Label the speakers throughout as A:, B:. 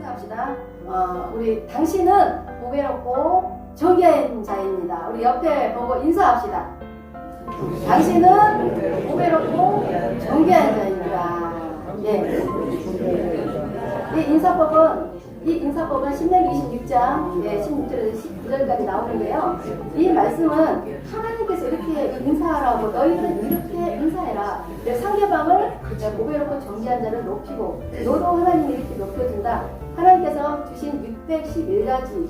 A: 합시다. 우리 당신은 보배롭고 존귀한 자입니다. 우리 옆에 보고 인사합시다. 당신은 보배롭고 존귀한 자입니다. 예. 이 인사법은 신명기 26장 16절에서 19절까지 나오는데요. 이 말씀은 하나님께서 이렇게 인사하라고 너희는 이렇게 인사해라. 상대방을 보배롭고 존귀한 자를 높이고 너도 하나님이 이렇게 높여준다. 하나님께서 주신 611가지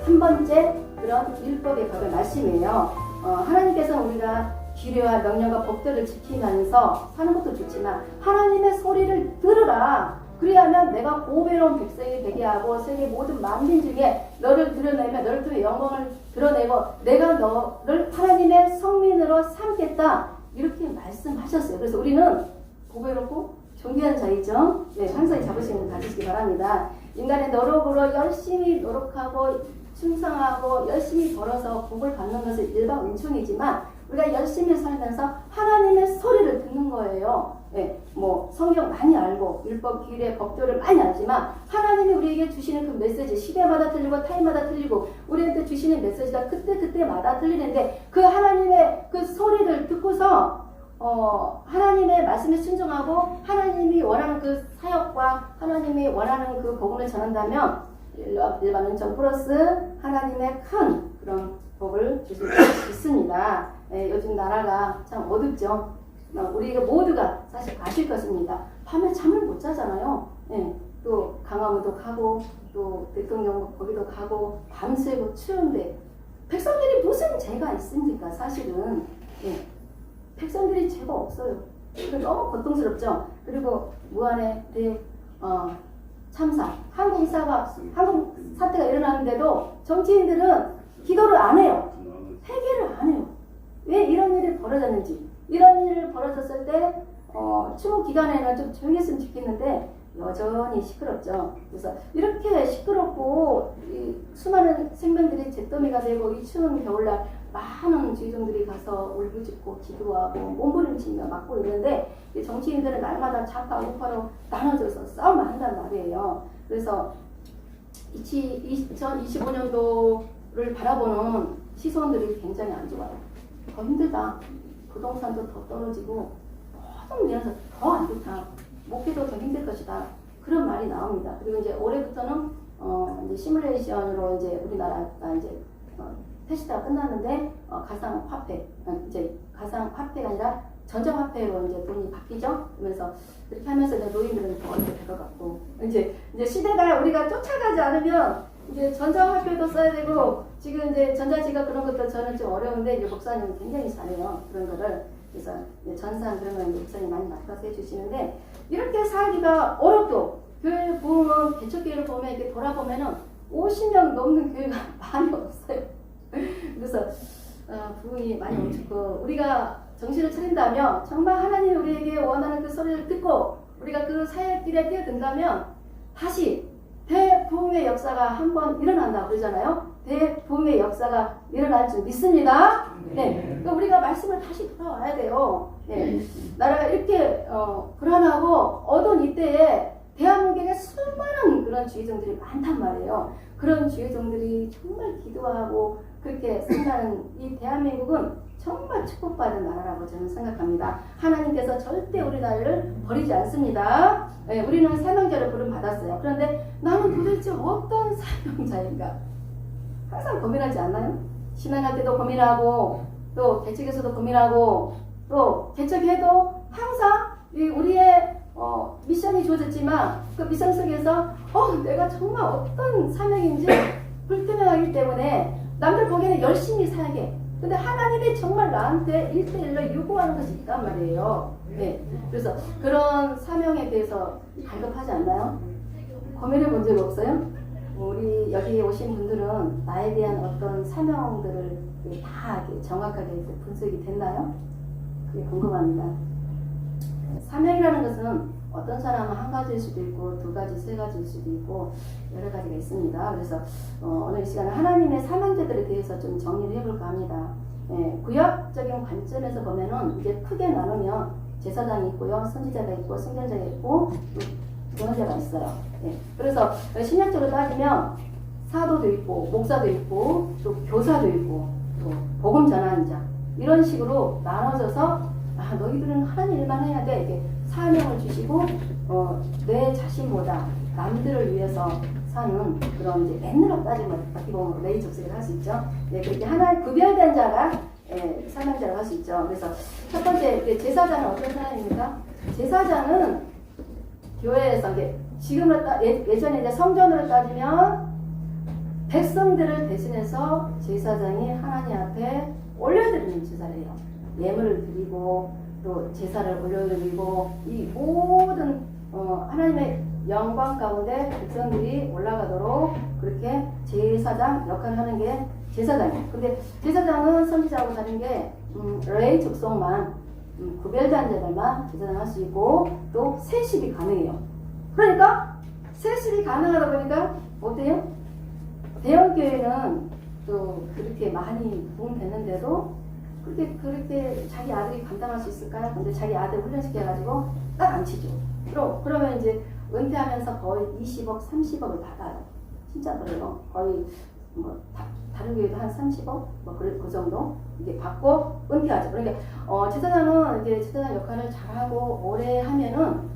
A: 611번째 그런 율법의 법의 말씀이에요. 하나님께서 우리가 규례와 명령과 법도를 지키면서 사는 것도 좋지만 하나님의 소리를 들으라. 그리하면 내가 보배로운 백성이 되게 하고 세계 모든 만민 중에 너를 드러내며 너를 통해 영광을 드러내고 내가 너를 하나님의 성민으로 삼겠다. 이렇게 말씀하셨어요. 그래서 우리는 보배롭고 존귀한 자이죠. 네, 항상 자부심을 가지시기 바랍니다. 인간의 노력으로 열심히 노력하고 충성하고 열심히 벌어서 복을 받는 것은 일반은총이지만 우리가 열심히 살면서 하나님의 소리를 듣는 거예요. 네, 뭐 성경 많이 알고 율법, 규례, 법도를 많이 알지만 하나님이 우리에게 주시는 그 메시지 시대마다 틀리고 타임마다 틀리고 우리한테 주시는 메시지가 그때마다 틀리는데 그 하나님의 그 소리를 듣고서 하나님의 말씀에 순종하고 하나님이 원하는 그 사역과 하나님이 원하는 그 복음을 전한다면 일반은총 플러스 하나님의 큰 그런 복을 주실 수 있습니다. 네, 요즘 나라가 참 어둡죠. 우리가 모두가 사실 아실 것입니다. 밤에 잠을 못 자잖아요. 네, 또 강화문도 가고 또 대통령 거기도 가고 밤새고 추운데 백성들이 무슨 죄가 있습니까? 사실은 네, 백성들이 죄가 없어요. 너무 고통스럽죠. 그리고 무한의 참사, 한국 사태가 일어나는데도 정치인들은 기도를 안 해요. 회개를 안 해요. 왜 이런 일이 벌어졌는지. 이런 일이 벌어졌을 때 추모 기간에는 좀 조용히 했으면 좋겠는데 여전히 시끄럽죠. 그래서 이렇게 시끄럽고 수많은 생명들이 잿더미가 되고 이 추운 겨울날 많은 주의종들이 가서 울부짖고 기도하고 몸부림치며 막고 있는데 정치인들은 날마다 좌파 우파로 나눠져서 싸움을 한단 말이에요. 그래서 2025년도를 바라보는 시선들이 굉장히 안 좋아요. 더 힘들다. 부동산도 더 떨어지고 모든 면에서 더 안 좋다. 목표도 더 힘들 것이다. 그런 말이 나옵니다. 그리고 이제 올해부터는 이제 시뮬레이션으로 이제 우리나라가 이제 테스트가 끝났는데 가상화폐 이제 가상화폐가 아니라 전자화폐로 이제 돈이 바뀌죠. 그래서 이렇게 하면서 이제 노인들은 더 어렵게 될 것 같고 이제 시대가 우리가 쫓아가지 않으면 이제 전자화폐도 써야 되고 지금 이제 전자지갑 그런 것도 저는 좀 어려운데 이제 목사님은 굉장히 잘해요. 그런 거를. 그래서 전산 그런 거 목사님 많이 맡아서 해주시는데 이렇게 살기가 어렵고 교회 부흥은 개척교회를 보면 이렇게 돌아보면은 50명 넘는 교회가 많이 없어요. 그래서 부흥이 많이 멈추고 우리가 정신을 차린다면 정말 하나님이 우리에게 원하는 그 소리를 듣고 우리가 그 사역길에 뛰어든다면 다시 대부흥의 역사가 한번 일어난다고 그러잖아요. 대부흥의 역사가 일어날 줄 믿습니다. 네, 그러니까 우리가 말씀을 다시 돌아와야 돼요. 네, 나라가 이렇게 불안하고 어두운 이때에 대한민국에 수많은 그런 주의종들이 많단 말이에요. 그런 주의종들이 정말 기도하고 그렇게 산다는 이 대한민국은 정말 축복받은 나라라고 저는 생각합니다. 하나님께서 절대 우리나라를 버리지 않습니다. 네, 우리는 사명자를 부름받았어요. 그런데 나는 도대체 어떤 사명자인가? 항상 고민하지 않나요? 신앙할 때도 고민하고 또 개척에서도 고민하고 또 개척해도 항상 우리의 미션이 주어졌지만 그 미션 속에서 내가 정말 어떤 사명인지 불투명하기 때문에 남들 보기에는 열심히 살게. 근데 하나님이 정말 나한테 1대1로 요구하는 것이 있단 말이에요. 네. 그래서 그런 사명에 대해서 갈급하지 않나요? 고민해 본 적 없어요? 우리 여기 오신 분들은 나에 대한 어떤 사명들을 다 정확하게 분석이 됐나요? 그게 궁금합니다. 사명이라는 것은 어떤 사람은 한 가지일 수도 있고 두 가지, 세 가지일 수도 있고 여러 가지가 있습니다. 그래서 오늘 이 시간에 하나님의 사명자들에 대해서 좀 정리를 해볼까 합니다. 구약적인 관점에서 보면은 이제 크게 나누면 제사장이 있고요, 선지자가 있고, 선견자가 있고, 대원자가 있어요. 예. 그래서 신약적으로 따지면 사도도 있고 목사도 있고 또 교사도 있고 또 복음 전환자 이런 식으로 나눠져서 너희들은 하나님 일만 해야 돼 이렇게 사명을 주시고 내 자신보다 남들을 위해서 사는 그런 이제 맨으로 따지면 어떻게 보면 레이 접속을 할 수 있죠. 네, 그렇게 하나의 구별된 자가 사명자라고 할 수 있죠. 그래서 첫 번째 제사장은 어떤 사람입니까? 제사장은 교회에서 이제 지금으로 예전에 이제 성전으로 따지면 백성들을 대신해서 제사장이 하나님 앞에 올려드리는 제사래요. 예물을 드리고 또 제사를 올려드리고 이 모든 하나님의 영광 가운데 백성들이 올라가도록 그렇게 제사장 역할을 하는 게 제사장이에요. 근데 제사장은 선지자하고 다른 게 레이 족속만 구별된 자들만 제사장 할 수 있고 또 세습이 가능해요. 그러니까 세습이 가능하다 보니까 어때요? 대형교회는 또 그렇게 많이 부흥됐는데도 그렇게 자기 아들이 감당할 수 있을까요? 근데 자기 아들 훈련시켜가지고 딱 안 치죠. 그러면 이제 은퇴하면서 거의 20억, 30억을 받아요. 진짜 그래요. 거의 뭐 다른 교회도 한 30억 뭐 그 정도 이게 받고 은퇴하죠. 그러니까 제사장은 이제 제사장 역할을 잘하고 오래 하면은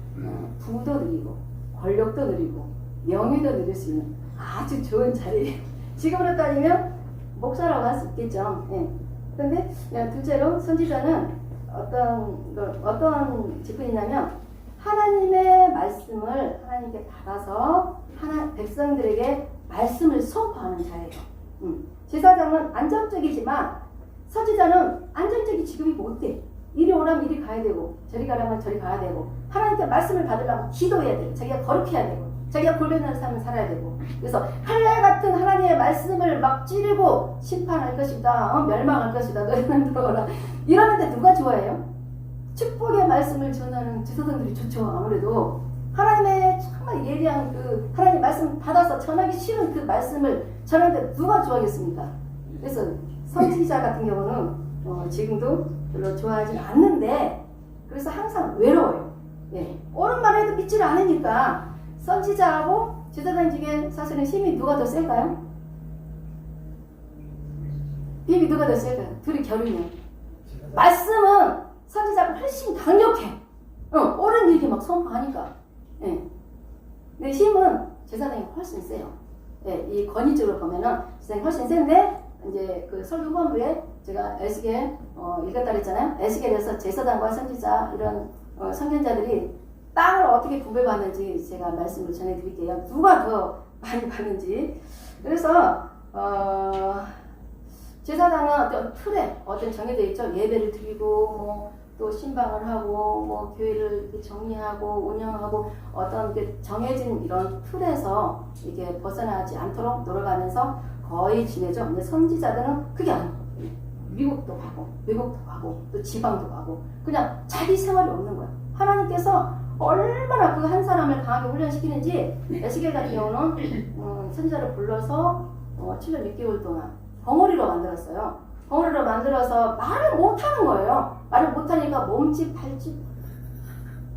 A: 부도 누리고 권력도 누리고 명예도 누릴 수 있는 아주 좋은 자리예요. 지금으로 따지면 목사라고 할 수 있겠죠. 예. 그런데 둘째로 선지자는 어떤 직분이냐면 하나님의 말씀을 하나님께 받아서 백성들에게 말씀을 선포하는 자예요. 제사장은 안정적이지만 선지자는 안정적인 직업이 못돼. 이리 오라면 이리 가야 되고 저리 가라면 저리 가야 되고 하나님께 말씀을 받으려면 기도해야 되고 자기가 거룩해야 되고 자기가 골변하는 삶을 살아야 되고 그래서 칼날 같은 하나님의 말씀을 막 찌르고 심판할 것이다 멸망할 것이다 너희는 들어오라 이러는데 누가 좋아해요? 축복의 말씀을 전하는 제사장들이 좋죠. 아무래도 하나님의 정말 예리한 그 하나님의 말씀 받아서 전하기 싫은 그 말씀을 전하는데 누가 좋아하겠습니까? 그래서 선지자 같은 경우는 지금도 별로 좋아하지 않는데 그래서 항상 외로워요. 예. 옳은 말 해도 믿지를 않으니까 선지자하고 제사장 중에 사실은 힘이 누가 더 셀까요? 힘이 누가 더 셀까요? 둘이 겨루면 말씀은 선지자가 훨씬 강력해. 옳은 일이 막 선포하니까. 예. 근데 힘은 제사장이 훨씬 세요. 예. 이 권위적으로 보면은 제사장이 훨씬 센데 이제 그 설교 후반부에 제가 에스겔 읽었다 그랬잖아요. 에스겔에서 제사장과 선지자 이런 선견자들이 땅을 어떻게 구별받는지 제가 말씀을 전해드릴게요. 누가 더 많이 받는지. 그래서 제사장은 어떤 틀에 정해져 있죠. 예배를 드리고 또 신방을 하고 교회를 정리하고 운영하고 어떤 정해진 이런 틀에서 이게 벗어나지 않도록 노력하면서 거의 지내죠. 근데 선지자들은 그게 아니고 미국도 가고 외국도 가고 또 지방도 가고 그냥 자기 생활이 없는 거야. 하나님께서 얼마나 그 한 사람을 강하게 훈련시키는지 에스겔 같은 경우는 선지자를 불러서 7년 6개월 동안 벙어리로 만들었어요. 벙어리로 만들어서 말을 못하는 거예요. 말을 못하니까 몸짓 발짓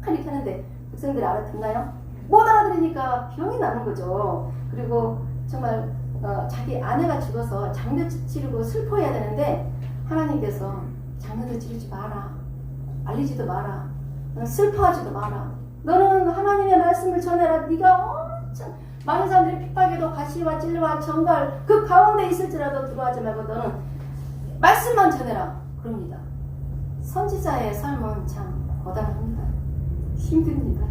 A: 이렇게 하는데 백성들이 알아듣나요? 못 알아들으니까 병이 나는 거죠. 그리고 정말 자기 아내가 죽어서 장례 치르고 슬퍼해야 되는데 하나님께서 장례도 치르지 마라. 알리지도 마라. 슬퍼하지도 마라. 너는 하나님의 말씀을 전해라. 네가 엄청 많은 사람들이 핍박에도 가시와 찔레와 정갈 그 가운데 있을지라도 두려워하지 말고 너는 말씀만 전해라. 그럽니다. 선지자의 삶은 참 고단합니다. 힘듭니다.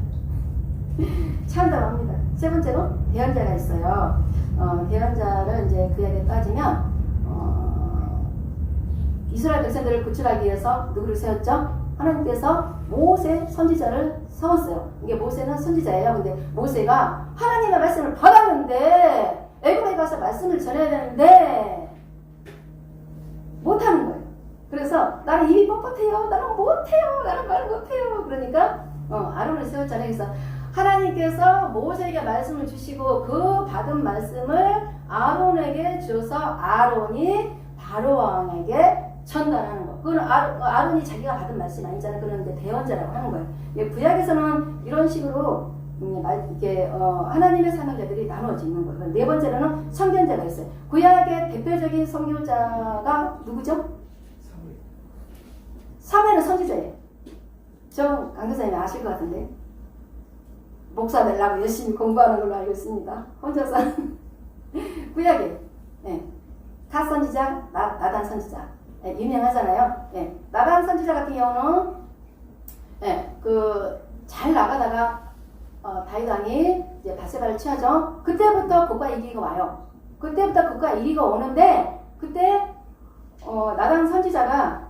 A: 참담합니다. 세 번째로 대언자가 있어요. 대언자를 이제 그에게 따지면 이스라엘 백성들을 구출하기 위해서 누구를 세웠죠? 하나님께서 모세 선지자를 세웠어요. 이게 모세는 선지자예요. 근데 모세가 하나님의 말씀을 받았는데 애굽에 가서 말씀을 전해야 되는데 못하는 거예요. 그래서 나는 입이 뻣뻣해요. 나는 못해요. 나는 말 못해요. 그러니까 아론을 세웠잖아요. 그래서 하나님께서 모세에게 말씀을 주시고 그 받은 말씀을 아론에게 줘서 아론이 바로 왕에게 전달하는 거. 그건 아론이 자기가 받은 말씀이 아니잖아요. 그런데 대언자라고 하는 거예요. 구약에서는 이런 식으로 이게 하나님의 사명자들이 나누어져 있는 거예요. 네 번째로는 선견자가 있어요. 구약의 대표적인 선교자가 누구죠? 사무엘은 선지자예요. 저 강교사님이 아실 것 같은데 목사 되려고 열심히 공부하는 걸로 알고 있습니다. 혼자서 구약에 갓 선지자, 나단 선지자 유명하잖아요. 나단 선지자 같은 경우는 잘 나가다가 다윗 왕이 이제 바세바를 취하죠. 그때부터 국가 이기가 와요. 그때부터 국가 이기가 오는데 그때 나단 선지자가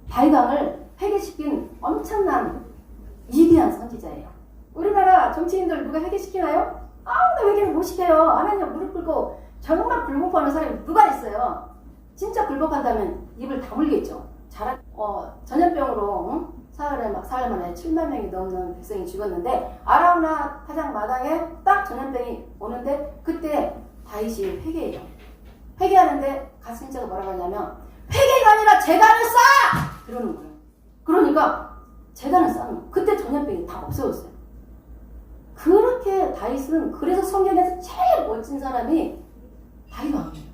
A: 다윗 왕을 회개시킨 엄청난 위대한 선지자예요. 우리나라 정치인들 누가 회개시키나요? 아무도 회개를 못 시켜요. 하나님 무릎 꿇고 정말 굴복하는 사람이 누가 있어요? 진짜 굴복한다면 입을 다물겠죠. 전염병으로 사흘 만에 7만 명이 넘는 백성이 죽었는데 아라우나 타작 마당에 딱 전염병이 오는데 그때 다윗이 회개해요. 회개하는데 가스인자가 뭐라고 하냐면 회개가 아니라 재단을 쌓아! 그러는 거예요. 그러니까 재단을 쌓는 거예요. 그때 전염병이 다 없어졌어요. 그렇게 다윗은 그래서 성경에서 제일 멋진 사람이 다윗 왕이에요.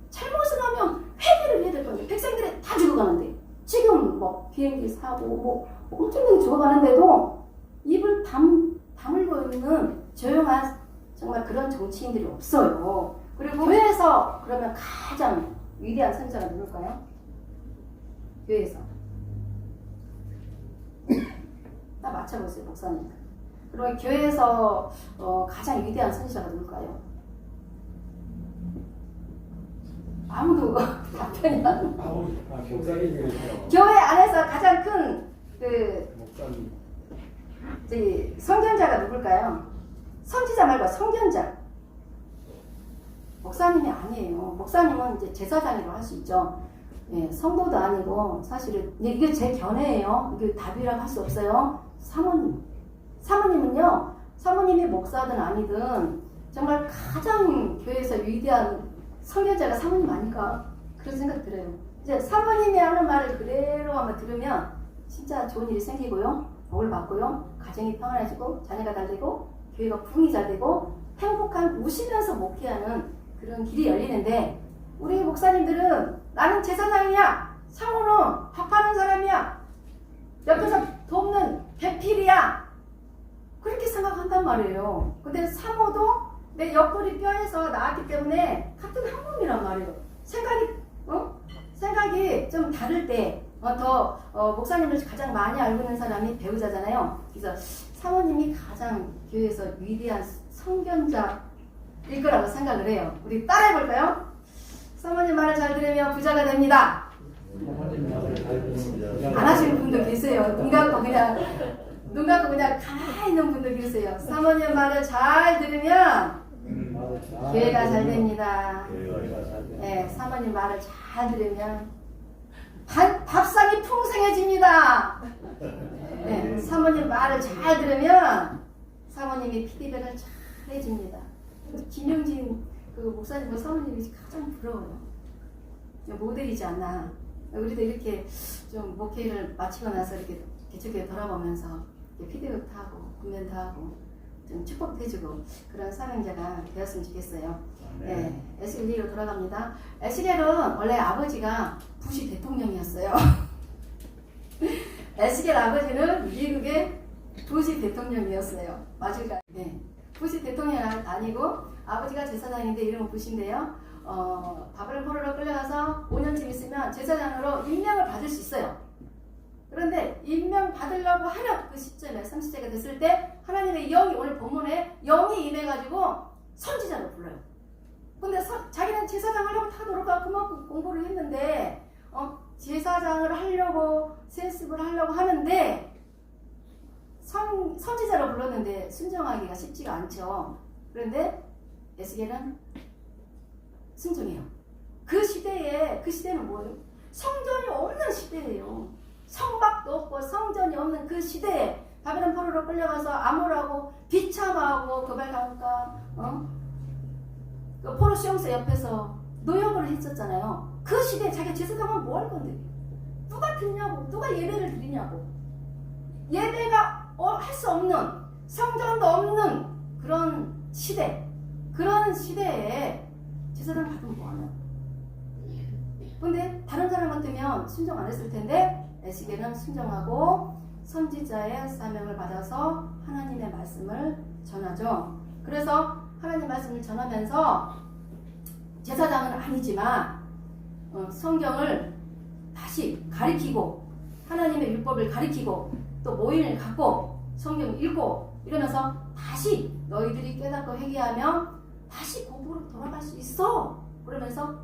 A: 잘못을 하면 회개를 해야 될 건데 백성들이 다 죽어가는데 지금 뭐 비행기 사고 엄청나게 죽어가는데도 입을 다물고 있는 조용한 정말 그런 정치인들이 없어요. 그리고 교회에서 그러면 가장 위대한 선지자가 누굴까요? 교회에서 딱 맞춰보세요, 목사님. 그리고 교회에서 가장 위대한 선지자가 누굴까요? 아무도 답변이 안 나와요. 교회 안에서 가장 큰 선견자가 누굴까요? 선지자 말고 선견자. 목사님이 아니에요. 목사님은 이제 제사장이라고 할 수 있죠. 성도도 아니고 사실은 이게 제 견해예요. 이게 답이라고 할 수 없어요. 사모님은요. 사모님이 목사든 아니든 정말 가장 교회에서 위대한 선교자가 사모님 아닐까 그런 생각 들어요. 이제 사모님이 하는 말을 그대로 한번 들으면 진짜 좋은 일이 생기고요, 복을 받고요, 가정이 평안해지고 자녀가 잘 되고 교회가 부흥이 잘 되고 행복한 웃으면서 목회하는 그런 길이 열리는데 우리 목사님들은 나는 제사장이야, 사모는 밥하는 사람이야, 옆에서 돕는 배필이야 그렇게 생각한단 말이에요. 근데 사모도 내 옆구리 뼈에서 나왔기 때문에 같은 한 몸이란 말이에요. 생각이 좀 다를 때 목사님을 가장 많이 알고 있는 사람이 배우자잖아요. 그래서 사모님이 가장 교회에서 위대한 선견자일 거라고 생각을 해요. 우리 따라해볼까요? 사모님 말을 잘 들으면 부자가 됩니다. 안 하시는 분도 계세요. 눈 감고 그냥 가만히 있는 분도 계세요. 사모님 말을 잘 들으면 교회가 잘 됩니다. 사모님 말을 잘 들으면 밥상이 풍성해집니다. 사모님 말을 잘 들으면 사모님이 피드백을 잘 해줍니다. 김영진 목사님 사모님이 가장 부러워요. 모델이지 않나. 우리도 이렇게 좀 목회를 마치고 나서 이렇게 개척교회 돌아보면서 피드백도 하고 군면도 하고 좀 축복도 해주고 그런 사명자가 되었으면 좋겠어요. 에스겔로 돌아갑니다. 에스겔은 원래 아버지가 부시 대통령이었어요. 에스겔 아버지는 미국의 부시 대통령이었어요. 맞을까요? 부시 대통령이 아니고 아버지가 제사장인데 이름은 부시인데요. 바벨론 포로로 끌려가서 5년쯤 있으면 제사장으로 임명을 받을 수 있어요. 그런데 임명 받으려고 하는 그 시점에 30세가 됐을 때 하나님의 영이 오늘 본문에 영이 임해가지고 선지자로 불러요. 근데 자기는 제사장 하려고 다 노력하고 그만큼 공부를 했는데 제사장을 하려고 세습을 하려고 하는데 선지자로 불렀는데 순종하기가 쉽지가 않죠. 그런데 에스겔은 순종해요. 그 시대는 뭐예요? 성전이 없는 시대예요. 성박도 없고 성전이 없는 그 시대에 바벨론 포로로 끌려가서 암울하고 비참하고 고발당할까 그 포로 수용소 옆에서 노역을 했었잖아요. 그 시대에 자기 제사장은 뭐 할 건데? 누가 듣냐고, 누가 예배를 드리냐고. 예배가 할 수 없는 성전도 없는 그런 시대, 그런 시대에 제사장 받으면 뭐하냐. 근데 다른 사람 같으면 순종 안 했을 텐데 에스겔은 순종하고 선지자의 사명을 받아서 하나님의 말씀을 전하죠. 그래서 하나님 말씀을 전하면서 제사장은 아니지만 성경을 다시 가리키고 하나님의 율법을 가리키고 또 모임을 갖고 성경을 읽고 이러면서 다시 너희들이 깨닫고 회개하며 다시 공부로 돌아갈 수 있어. 그러면서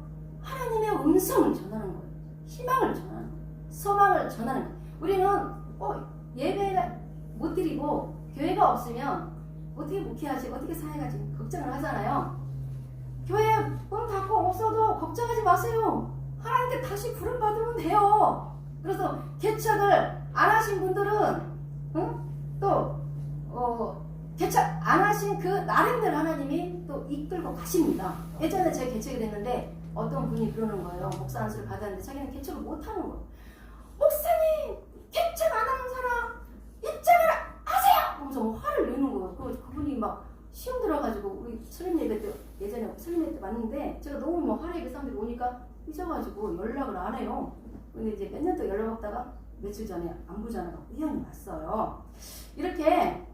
A: 하나님의 음성을 전하는 거예요. 희망을 전하는 거예요. 소망을 전하는 거예요. 우리는 예배를 못 드리고 교회가 없으면 어떻게 목회하지, 어떻게 사역하지 걱정을 하잖아요. 교회 문 닫고 없어도 걱정하지 마세요. 하나님께 다시 부름받으면 돼요. 그래서 개척을 안 하신 분들은 개척 안 하신 그 나름대로 하나님이 또 이끌고 가십니다. 예전에 제가 개척을 했는데 어떤 분이 그러는 거예요. 목사 안수를 받았는데 자기는 개척을 못하는 거예요. 목사님 개척 안 하는 사람 입장을 하세요! 하면서 화를 내는 거예요. 그분이 막 시험 들어가지고 우리 수련 예배 때 예전에 수련 예배 때 왔는데 제가 너무 화를 내게 사람들이 오니까 삐져가지고 연락을 안 해요. 근데 이제 몇 년 또 연락 없다가 며칠 전에 안부 전화가 우연히 왔어요. 이렇게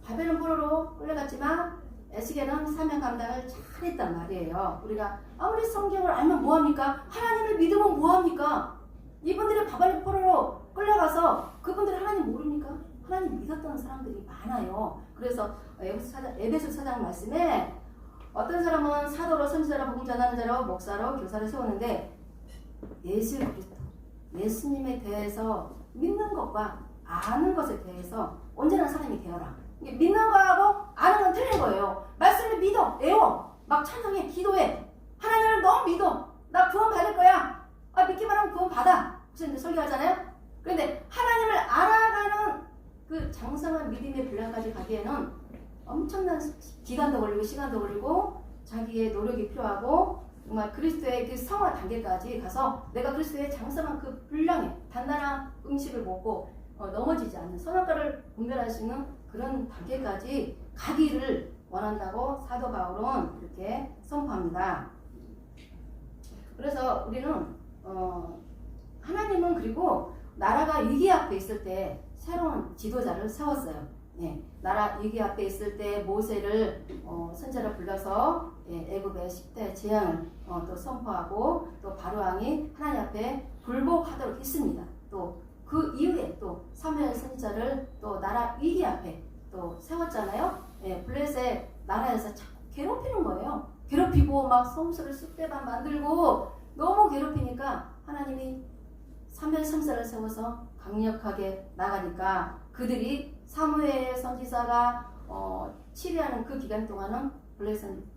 A: 바벨론 포로로 끌려갔지만 에스겔은 사명 감당을 잘했단 말이에요. 우리가 아무리 성경을 알면 뭐합니까? 하나님을 믿으면 뭐합니까? 이분들이 바벨론 포로로 끌려가서 그분들 하나님 모릅니까? 하나님 믿었던 사람들이 많아요. 그래서 에베소 4장 말씀에 어떤 사람은 사도로, 선지자로, 복음 전하는 자로, 목사로, 교사를 세우는데 예수 그리스도, 예수님에 대해서 믿는 것과 아는 것에 대해서 온전한 사람이 되어라. 믿는 거하고 아는 건 틀린 거예요. 말씀을 믿어, 외워, 막 찬양해, 기도해. 하나님을 너무 믿어. 나 구원 받을 거야. 믿기만 하면 구원 받아. 무슨 설교하잖아요. 그런데 하나님을 알아가는 그 장성한 믿음의 분량까지 가기에는 엄청난 기간도 걸리고 시간도 걸리고 자기의 노력이 필요하고 정말 그리스도의 그 성화 단계까지 가서 내가 그리스도의 장성한 그 분량에 단단한 음식을 먹고 넘어지지 않는 선악과를 분별할 수 있는 그런 단계까지 가기를 원한다고 사도 바울은 이렇게 선포합니다. 그래서 우리는 하나님은 그리고 나라가 위기 앞에 있을 때 새로운 지도자를 세웠어요. 나라 위기 앞에 있을 때 모세를 선지자로 불러서 애굽의 10대 재앙을 또 선포하고 또 바로왕이 하나님 앞에 굴복하도록 했습니다. 또 그 이후에 또 사무엘 선지자를 또 나라 위기 앞에 또 세웠잖아요. 블레셋 나라에서 자꾸 괴롭히는 거예요. 괴롭히고 막 성소를 쑥대밭 만들고 너무 괴롭히니까 하나님이 사무엘 선지자를 세워서 강력하게 나가니까 그들이 사무엘 선지자가 치리하는 그 기간 동안은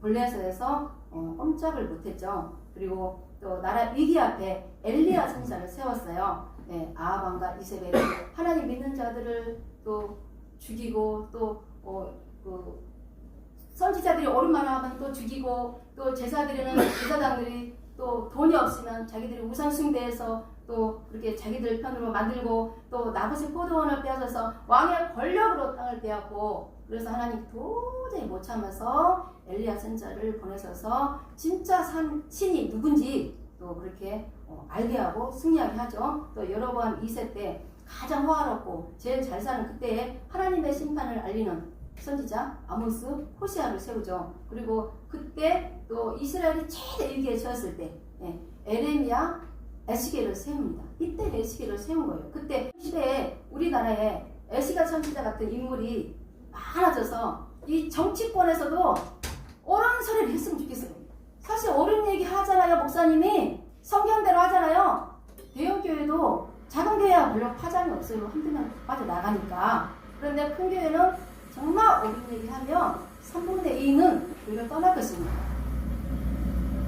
A: 블레셋에서 꼼짝을 못했죠. 그리고 또 나라 위기 앞에 엘리야 선지자를 세웠어요. 아합왕과 이세벨이 하나님 믿는 자들을 또 죽이고 또 그 선지자들이 옳은 말을 하면 또 죽이고 또 제사장들이 또 돈이 없으면 자기들이 우상 숭배해서 또 그렇게 자기들 편으로 만들고 또 나봇의 포도원을 빼앗아서 왕의 권력으로 땅을 빼앗고 그래서 하나님 도저히 못 참아서 엘리야 선지자를 보내셔서 진짜 신이 누군지 또 그렇게 알게 하고 승리하게 하죠. 또 여로보암 2세 때 가장 호화롭고 제일 잘 사는 그때에 하나님의 심판을 알리는 선지자 아모스 호시아를 세우죠. 그리고 그때 또 이스라엘이 최대 위기에 처했을 때 에레미야 에스겔을 세웁니다. 이때 에스겔을 세운 거예요. 그때 시대에 우리나라에 에스겔 선지자 같은 인물이 많아져서 이 정치권에서도 옳은 소리를 했으면 좋겠어요. 사실 옳은 얘기 하잖아요. 목사님이 성경대로 하잖아요. 대형교회도 작은 교회와 별로 파장이 없어요. 힘들면 빠져나가니까. 그런데 큰 교회는 정말 옳은 얘기하면 3분의 2는 교회를 떠날 것입니다.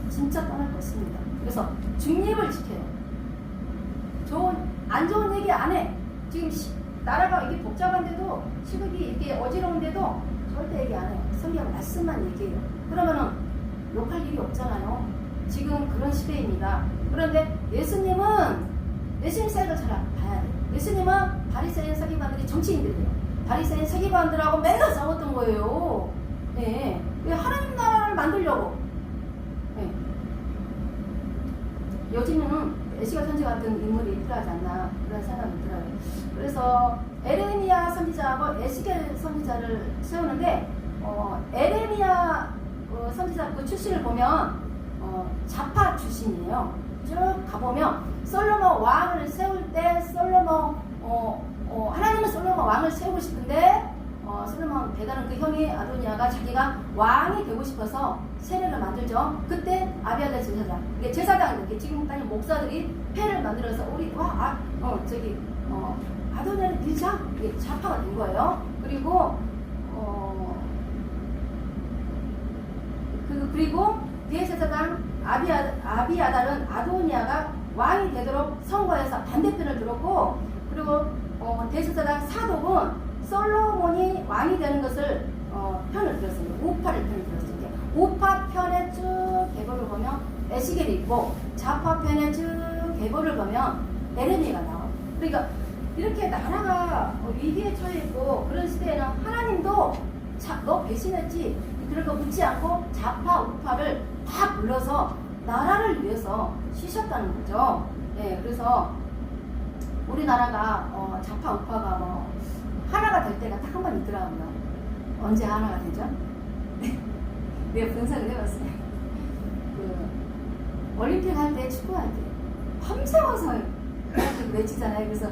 A: 진짜 떠날 것입니다. 그래서 중립을 지켜요. 안 좋은 얘기 안 해. 지금 나라가 이게 복잡한데도 시국이 이게 어지러운데도 절대 얘기 안 해요. 성경 말씀만 얘기해요. 그러면은 욕할 일이 없잖아요. 지금 그런 시대입니다. 그런데 예수님 사역을 잘 봐야 돼요. 예수님은 바리새인 서기관들이 정치인들이에요. 바리새인 서기관들하고 맨날 싸웠던 거예요. 네. 왜 하나님 나라를 만들려고. 네. 요즘은 에스겔 선지 같은 인물이 필요하지 않나 그런 생각이 들어요. 그래서 에레미야 선지자하고 에스겔 선지자를 세우는데 에레미야 선지자 그 출신을 보면 자파 출신이에요. 쭉 가보면 솔로몬 왕을 세울 때 솔로몬 하나님은 솔로몬 왕을 세우고 싶은데 솔로몬 배다른 그 형이 아도니아가 자기가 왕이 되고 싶어서 세례를 만들죠. 그때 아비아달 제사장, 이게 제사장 이렇게 지금 다니 목사들이 패를 만들어서 우리 아도니아를 밀자 이게 좌파가 된 거예요. 그리고 그리고 대제사장 아비아달은 아도니아가 왕이 되도록 선거해서 반대편을 들었고, 그리고 대제사장 사독은 솔로몬이 왕이 되는 것을 편을 들었어요. 우파를 편을 들었어요. 우파 편에 쭉 계보를 보면 에스겔이 있고 좌파 편에 쭉 계보를 보면 에레미야가 나와요. 그러니까 이렇게 나라가 위기에 처해 있고 그런 시대에는 하나님도 너 배신했지? 그런 거 묻지 않고 좌파 우파를 다 불러서 나라를 위해서 쉬셨다는 거죠. 예, 그래서 우리나라가 좌파 우파가 하나가 될 때가 딱 한 번 있더라고요. 언제 하나가 되죠? 내가 분석을 해봤어요. 올림픽 할 때, 축구할 때 밤새워서 외치잖아요. 그래서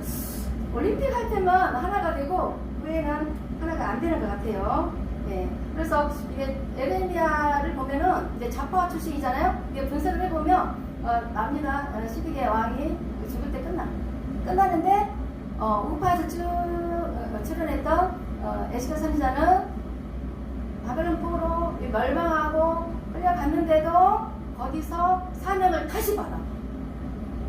A: 올림픽 할 때만 하나가 되고 후에는 하나가 안 되는 것 같아요. 네. 그래서 이게 에레미야를 보면은 이제 좌파 출신이잖아요. 이게 분석을 해보면 납니다. 12개 왕이 죽을 때 끝나는데 우파에서 쭉 출연했던 에스겔 선지자는 바벨론 포로 멸망하고 끌려갔는데도 거기서 사명을 다시 받아.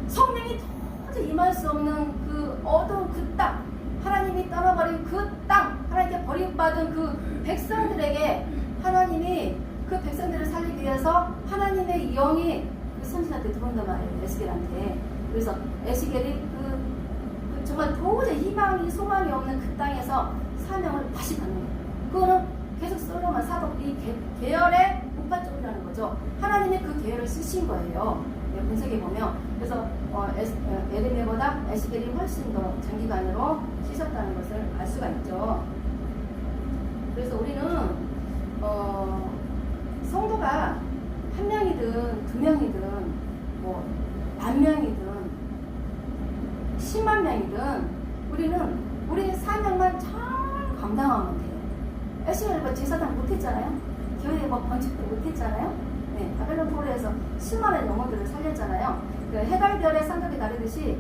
A: 성령이 도저히 임할 수 없는 그 어두운 그 땅, 하나님이 떠나버린 그 땅, 하나님께 버림받은 그 백성들에게 하나님이 그 백성들을 살리기 위해서 하나님의 영이 그 선지자한테 들어온단 말이에요. 에스겔한테. 그래서 에스겔이 정말 도저히 희망이 소망이 없는 그 땅에서 사명을 다시 받는 거예요. 그거는 계속 솔로몬 사독 이 계열의 우파 쪽이라는 거죠. 하나님이 그 계열을 쓰신 거예요. 분석해 보면. 그래서 에레미야보다 에스겔이 훨씬 더 장기간으로 쉬셨다는 것을 알 수가 있죠. 그래서 우리는 성도가 한 명이든 두 명이든 만 명이든 10만 명이든 우리 사명만 잘 감당하면 돼요. 에스겔 제사장 못했잖아요. 교회 건축도 못했잖아요. 네, 바벨론 포로에서 10만의 영혼들을 살렸잖아요. 그 해갈별의 상급이 다르듯이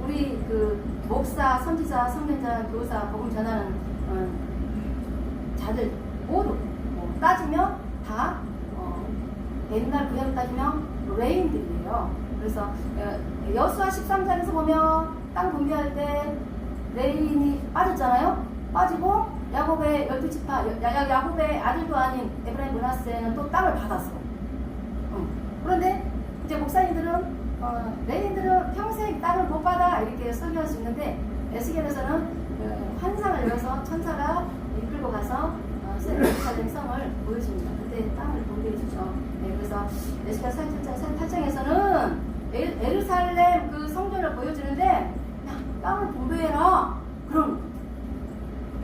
A: 우리 그 목사, 선지자, 선견자, 교사, 복음 전하는 자들 모두 따지면 다 옛날 구약 따지면 레인들이에요. 그래서 여수와 13장에서 보면 땅 분배할 때 레인이 빠졌잖아요. 빠지고 야곱의 12지파, 야곱의 아들도 아닌 에브라임 므낫세는 또 땅을 받았어. 그런데 이제 목사님들은 레인들은 평생 땅을 못 받아 이렇게 설교할 수 있는데 에스겔에서는 환상을 열어서 천사가 이끌고 가서 예루살렘 성을 보여줍니다. 그때 땅을 분배해 주죠. 네, 그래서 에스겔 48장에서는 예루살렘 그 성전을 보여주는데 야, 땅을 분배해라. 그럼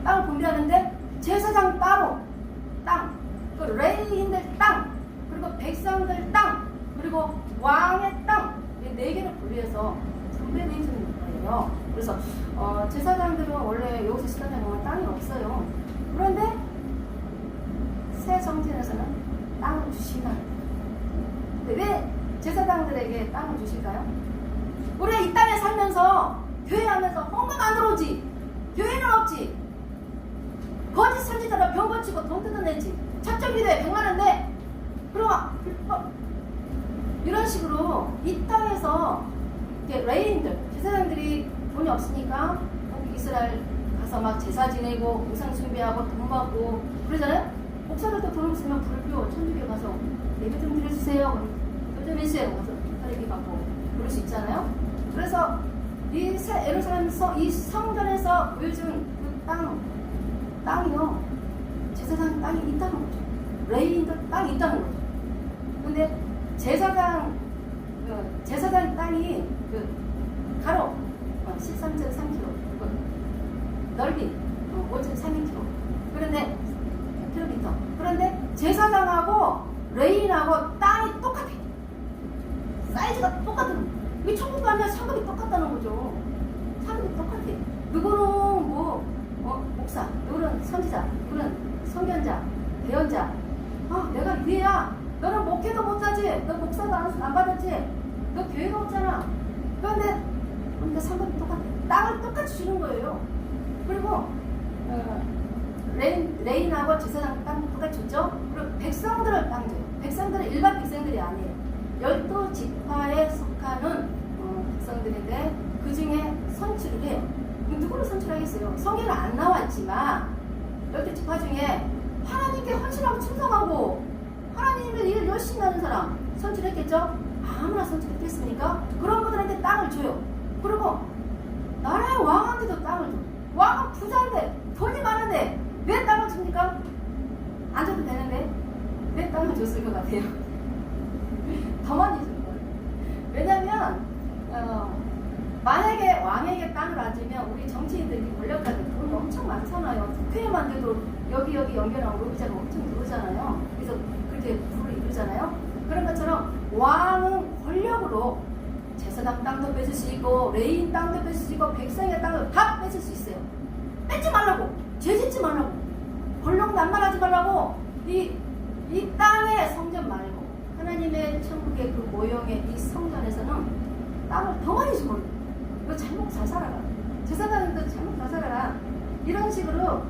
A: 땅을 분배하는데 제사장 따로 땅, 그 레위인들 땅, 그리고 백성들 땅, 그리고 왕의 땅, 이 4개를 분리해서 분배해 주는 거예요. 그래서 제사장들은 원래 여기서 시간에 보면 땅이 없어요. 그런데 새 성전에서는 땅을 주신다. 근데 왜 제사장들에게 땅을 주실까요? 우리가 이 땅에 살면서 교회하면서 헌금 안 들어오지, 교회는 없지, 거짓 선지자로 병 고치고 돈 뜯어내지, 첫째 기도에 100만원 내, 그럼 이런 식으로 이 땅에서 레인들, 제사장들이 돈이 없으니까 이스라엘 가서 막 제사 지내고 우상 숭배하고 돈 받고 그러잖아요. 목사들도 돈 없으면 불교, 천주교 가서 예배 좀 드려주세요. 돈 좀 해주세요. 가서 기타리기 받고 그럴 수 있잖아요. 그래서 예루살렘 이 성전에서 보여준 그 땅이요. 제사장 땅이 있다는 거죠. 레위인도 땅이 있다는 거죠. 근데 제사장 땅이 그 가로 13.3km, 넓이 5.32km. 그런데 킬로미터. 그런데 제사장하고 레위인하고 땅이 똑같아. 사이즈가 똑같은 거예요. 이 천국 가면 상급이 똑같다는 거죠. 상급이 똑같아. 누구는 목사, 누구는 선지자, 누구는 선견자, 대언자. 내가 위에야. 너는 목회도 못하지. 너 목사도 안 받았지. 너 교회가 없잖아. 그런데 상급이 똑같아. 땅을 똑같이 주는 거예요. 그리고 레인하고 제사장 땅 똑같이 줬죠. 그리고 백성들을 땅 줘요. 백성들은 일반 백성들이 아니에요. 12지파에 속하는 백성들인데 그 중에 선출을 해요. 누구를 선출하겠어요? 성경은 안 나왔지만 12지파 중에 하나님께 헌신하고 충성하고 하나님의 일을 열심히 하는 사람 선출했겠죠? 아무나 선출했겠습니까? 그런 분들한테 땅을 줘요. 그리고 나라의 왕한테도 땅을 줘요. 왕은 부자인데 돈이 많은데 왜 땅을 줍니까? 안 줘도 되는데 왜 땅을 줬을 것 같아요? 더 많이 준 거예요. 왜냐면 만약에 왕에게 땅을 안 주면 우리 정치인들이 권력가들 돈 엄청 많잖아요. 국회에만 돼도 여기 연결하고 로비자가 엄청 들어오잖아요. 그래서 그렇게 부를 이루잖아요. 그런 것처럼 왕은 권력으로 제사장 땅도 뺏을 수 있고 레인 땅도 뺏을 수 있고 백성의 땅도 다 뺏을 수 있어요. 뺏지 말라고, 죄짓지 말라고, 권력 남발하지 말라고. 이 땅의 성전 말고 하나님의 천국의 그 모형의 이 성전에서는 땅을 더 많이 주고 너 잘못 잘 살아라. 제사장님도 잘못 잘 살아라. 이런 식으로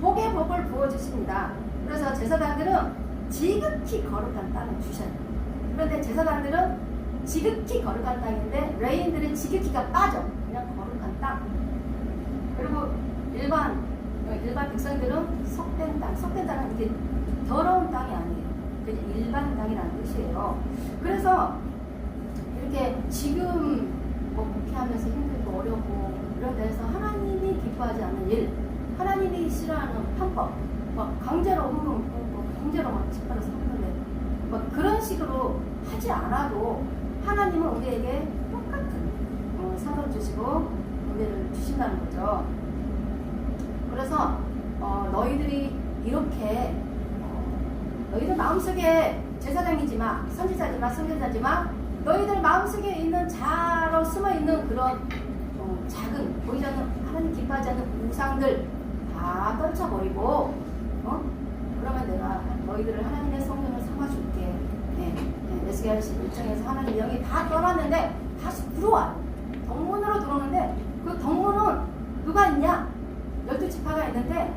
A: 복의 복을 부어주십니다. 그래서 제사장들은 지극히 거룩한 땅을 주셔요. 그런데 제사장들은 지극히 거룩한 땅인데 레인들은 지극히가 빠져. 그냥 거룩한 땅. 그리고 일반 백성들은 속된 땅은 이게 더러운 땅이 아니에요. 그냥 일반 땅이라는 뜻이에요. 그래서 이렇게 지금 목회하면서 힘들고 어렵고 이런 데서 하나님이 기뻐하지 않는 일, 하나님이 싫어하는 편법, 강제로 강제로 집안에서 하는데 그런 식으로 하지 않아도 하나님은 우리에게 똑같은 상을 주시고 은혜를 주신다는 거죠. 그래서 너희들이 이렇게 너희들 마음속에 제사장이지만 선지자지만 선견자지만 너희들 마음속에 있는 자로 숨어있는 그런 작은 보이지 않는 하나님 기뻐하지 않는 우상들 다 떨쳐버리고 그러면 내가 너희들을 하나님의 성전을 삼아줄게. 에스겔 1장에서 하나님 영이 다 떠났는데 다시 들어와요. 덕문으로 들어오는데 그 덕문은 누가 있냐? 12지파가 있는데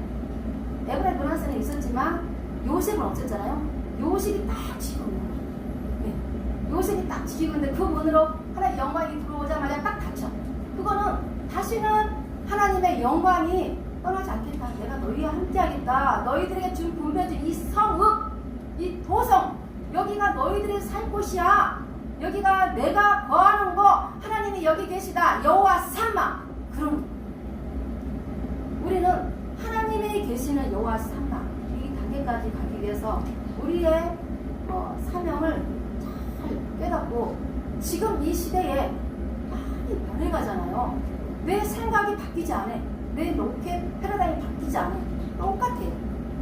A: 에브라임 문화세는 있었지만 요셉은 없었잖아요. 요셉이 딱 지키고 있는 거예요. 요셉이 딱 지키고 있는데 그 문으로 하나님의 영광이 들어오자마자 딱 닫혀. 그거는 다시는 하나님의 영광이 떠나지 않겠다. 내가 너희와 함께하겠다. 너희들에게 준 분배준 이 성읍, 이 도성, 여기가 너희들이 살 곳이야. 여기가 내가 거하는 거, 하나님이 여기 계시다. 여호와 삼마. 그럼 우리는 하나님이 계시는 여호와 삼마 이 단계까지 가기 위해서 우리의 사명을 잘 깨닫고 지금 이 시대에 많이 변해가잖아요. 내 생각이 바뀌지 않아. 내 로켓 패러다임이 바뀌지 않아. 똑같아.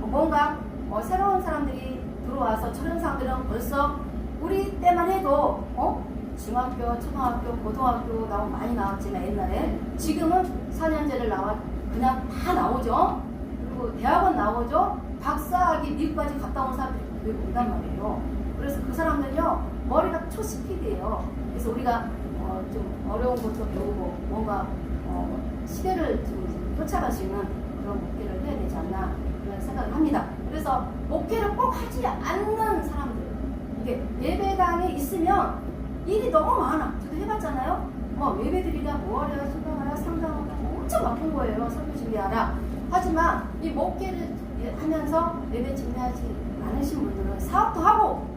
A: 뭔가 새로운 사람들이 들어와서 저런 사람들은 벌써 우리 때만 해도 중학교, 초등학교, 고등학교 많이 나왔지만 옛날에 지금은 4년제를 그냥 다 나오죠. 그리고 대학원 나오죠. 박사학위 미국까지 갔다 온 사람들이 외국 온단 말이에요. 그래서 그 사람들요 머리가 초스피드예요. 그래서 우리가 좀 어려운 것도 배우고 뭔가 시대를 좀 쫓아갈 수 있는 그런 목회를 해야 되지 않나 그런 생각을 합니다. 그래서 목회를 꼭 하지 않는 사람들 이게 예배당에 있으면 일이 너무 많아. 저도 해봤잖아요. 예배드리랴 뭐하랴 수강하랴 상담하랴 엄청 바쁜 거예요. 설교 준비하라. 하지만 이 목회를 하면서 예배 준비하지 않으신 분들은 사업도 하고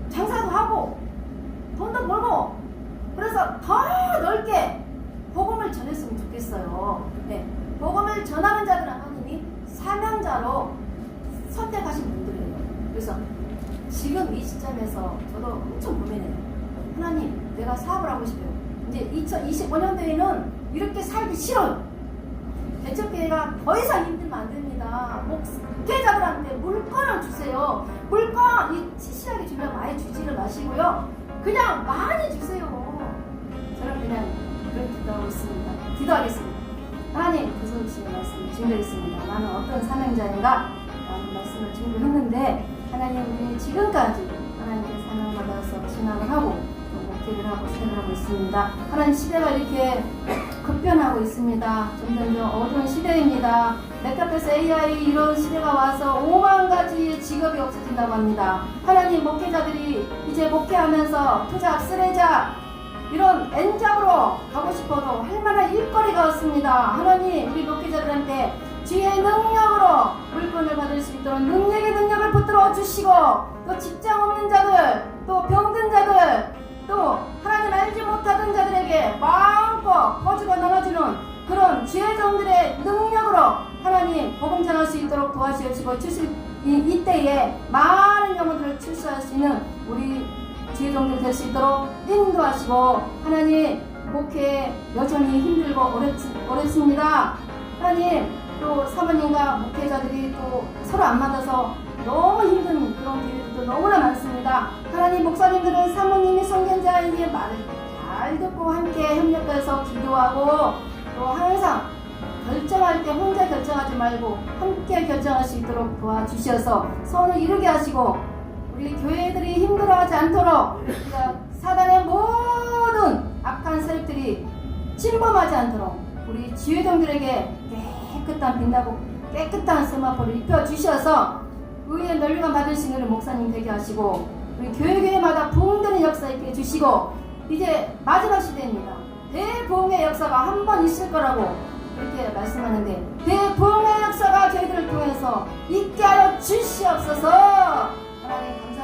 A: 장사도 하고 돈도 벌고 그래서 더 넓게 복음을 전했으면 좋겠어요. 네. 복음을 전하는 자들은 하나님이 사명자로 선택하신 분들이에요. 그래서 지금 이 시점에서 저도 엄청 고민해요. 하나님, 내가 사업을 하고 싶어요. 이제 2025년도에는 이렇게 살기 싫어요. 대척교회가 더 이상 힘들면 안 됩니다. 목회자들한테 물건을 주세요. 물건 이 치실하게 주면 많이 주지를 마시고요. 그냥 많이 주세요. 저는 그냥 그렇게 기도하고 있습니다. 기도하겠습니다. 하나님, 구속주의 말씀을 증거했습니다. 나는 어떤 사명자인가? 라는 말씀을 증거했는데 하나님, 우리 지금까지 하나님께 사명받아서 진학을 하고 목회를 하고 생활을 하고 있습니다. 하나님, 시대가 이렇게 급변하고 있습니다. 점점 어두운 시대입니다. 메타버스 AI 이런 시대가 와서 5만 가지 직업이 없어진다고 합니다. 하나님, 목회자들이 이제 목회하면서 투잡, 쓰레잡 이런 N잡으로 가고 싶어도 할 만한 일거리가 없습니다. 하나님, 우리 목회자들한테 주의 능력으로 물건을 받을 수 있도록 능력의 능력을 붙들어 주시고, 또 직장 없는 자들, 또 병든 자들, 또 하나님 알지 못하던 자들에게 마음껏 퍼주고 나눠주는 그런 주의 종들의 능력으로 하나님 복음 전할 수 있도록 도와주시고, 이때에 많은 영혼들을 출소할 수 있는 우리 주의 종들 될 수 있도록 인도하시고, 하나님, 목회 여전히 힘들고 어렵습니다. 하나님, 또 사모님과 목회자들이 또 서로 안 맞아서 너무 힘든 그런 기회들도 너무나 많습니다. 하나님, 목사님들은 사모님이 성견자에게 말을 잘 듣고 함께 협력해서 기도하고, 또 항상 결정할 때 혼자 결정하지 말고 함께 결정할 수 있도록 도와주셔서 선을 이루게 하시고, 우리 교회들이 힘들어하지 않도록, 사단의 모든 악한 세력들이 침범하지 않도록 우리 지회종들에게 깨끗한 빛나고 깨끗한 세마포를 입혀주셔서 의의 널리감 받을 수 있는 목사님 되게 하시고, 우리 교회마다 부흥되는 역사 있게 해주시고, 이제 마지막 시대입니다. 대부흥의 역사가 한 번 있을 거라고 그렇게 말씀하는데, 대부흥의 역사가 저희들을 통해서 있게 하여 주시옵소서. 하나님 감사합니다.